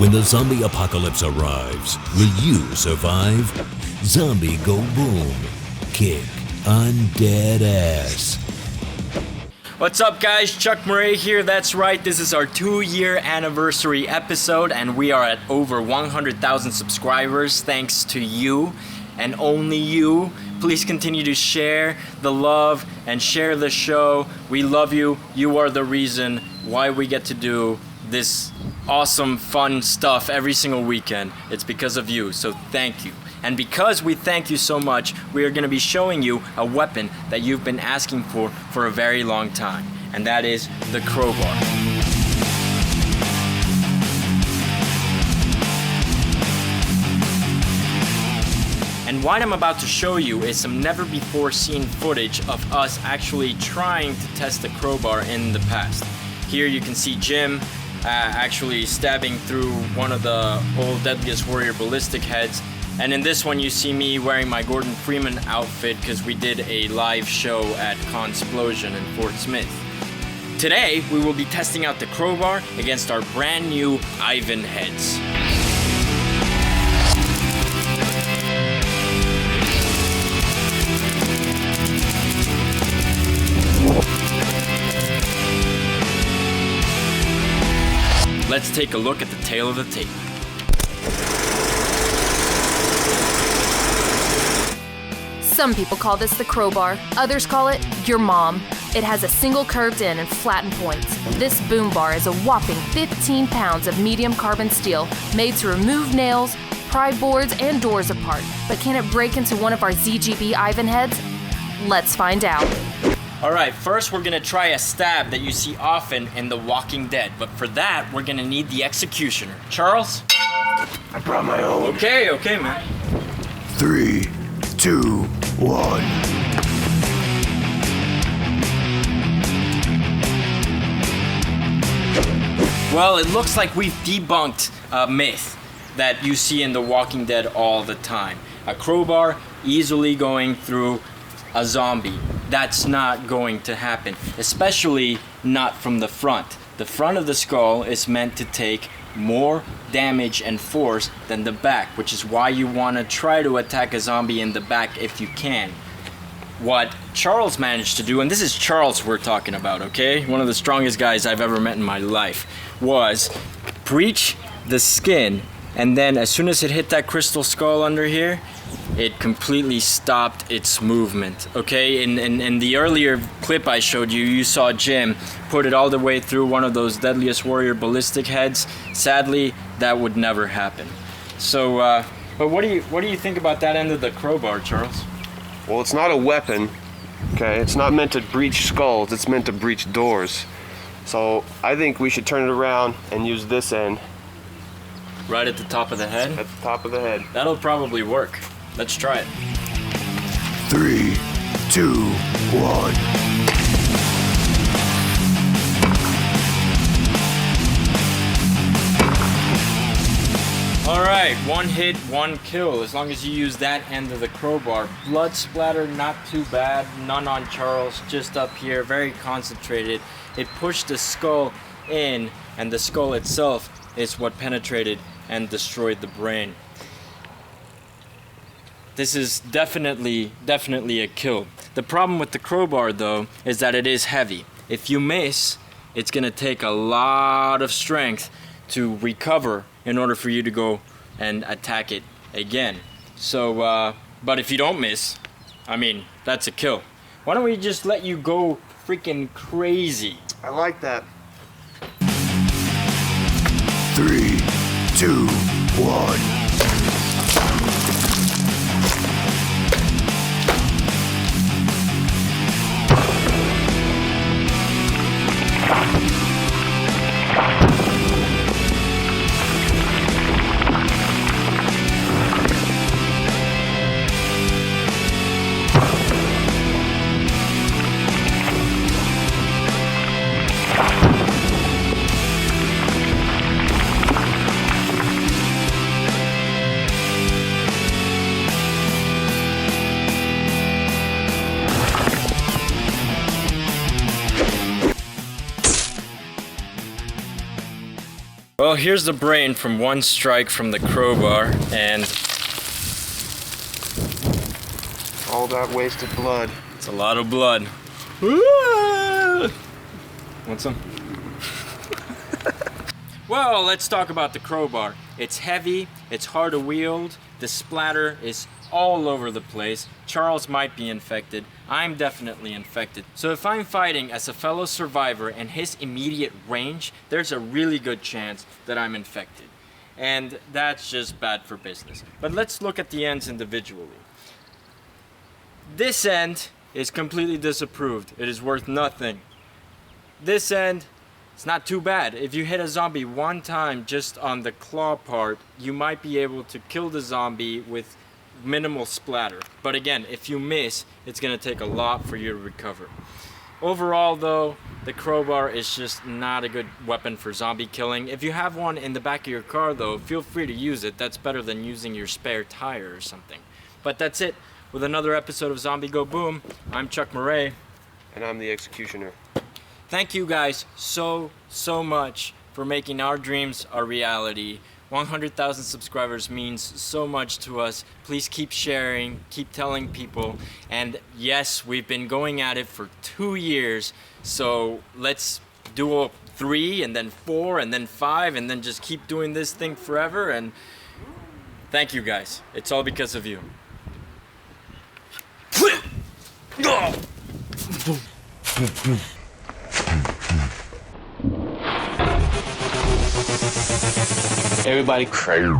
When the zombie apocalypse arrives, will you survive? Zombie go boom. Kick undead ass. What's up, guys? Chuck Murray here. That's right, this is our 2-year anniversary episode, and we are at over 100,000 subscribers thanks to you and only you. Please continue to share the love and share the show. We love you. You are the reason why we get to do this awesome, fun stuff every single weekend. It's because of you, so thank you. And because we thank you so much, we are going to be showing you a weapon that you've been asking for a very long time, and that is the crowbar. And what I'm about to show you is some never before seen footage of us actually trying to test the crowbar in the past. Here you can see Jim actually stabbing through one of the old Deadliest Warrior ballistic heads. And in this one you see me wearing my Gordon Freeman outfit because we did a live show at Consplosion in Fort Smith. Today we will be testing out the crowbar against our brand new Ivan heads. Let's take a look at the tail of the tape. Some people call this the crowbar, others call it your mom. It has a single curved end and flattened points. This boom bar is a whopping 15 pounds of medium carbon steel made to remove nails, pry boards, and doors apart. But can it break into one of our ZGB Ivan heads? Let's find out. Alright, first we're gonna try a stab that you see often in The Walking Dead, but for that we're gonna need the executioner. Charles? I brought my own. Okay, man. 3, 2, 1. Well, it looks like we've debunked a myth that you see in The Walking Dead all the time. A crowbar easily going through a zombie. That's not going to happen, especially not from the front. The front of the skull is meant to take more damage and force than the back, which is why you want to try to attack a zombie in the back if you can. What Charles managed to do, and this is Charles we're talking about, okay? One of the strongest guys I've ever met in my life, was breach the skin, and then as soon as it hit that crystal skull under here, it completely stopped its movement, okay? In the earlier clip I showed you, you saw Jim put it all the way through one of those Deadliest Warrior ballistic heads. Sadly, that would never happen. So, but what do you think about that end of the crowbar, Charles? Well, it's not a weapon, okay? It's not meant to breach skulls, it's meant to breach doors. So I think we should turn it around and use this end. Right at the top of the head? At the top of the head. That'll probably work. Let's try it. 3, 2, 1. Alright, 1 hit, 1 kill. As long as you use that end of the crowbar. Blood splatter, not too bad. None on Charles, just up here. Very concentrated. It pushed the skull in, and the skull itself is what penetrated and destroyed the brain. This is definitely a kill. The problem with the crowbar, though, is that it is heavy. If you miss, it's gonna take a lot of strength to recover in order for you to go and attack it again. So, but if you don't miss, I mean, that's a kill. Why don't we just let you go freaking crazy? I like that. 3, 2, 1. Well, here's the brain from one strike from the crowbar, and all that wasted blood. it's a lot of blood. Want some? Well, let's talk about the crowbar. It's heavy, it's hard to wield, the splatter is all over the place. Charles might be infected. I'm definitely infected. So if I'm fighting as a fellow survivor in his immediate range, there's a really good chance that I'm infected. And that's just bad for business. But let's look at the ends individually. This end is completely disapproved. It is worth nothing. This end, it's not too bad. If you hit a zombie one time just on the claw part, you might be able to kill the zombie with minimal splatter. But again, if you miss, it's gonna take a lot for you to recover. Overall though, the crowbar is just not a good weapon for zombie killing. If you have one in the back of your car though, feel free to use it. That's better than using your spare tire or something. But that's it. With another episode of Zombie Go Boom, I'm Chuck Murray. And I'm the executioner. Thank you guys so much for making our dreams a reality. 100,000 subscribers means so much to us. Please keep sharing, keep telling people. And yes, we've been going at it for 2 years. So let's do a 3 and then 4 and then 5 and then just keep doing this thing forever. And thank you guys. It's all because of you. Everybody crazy.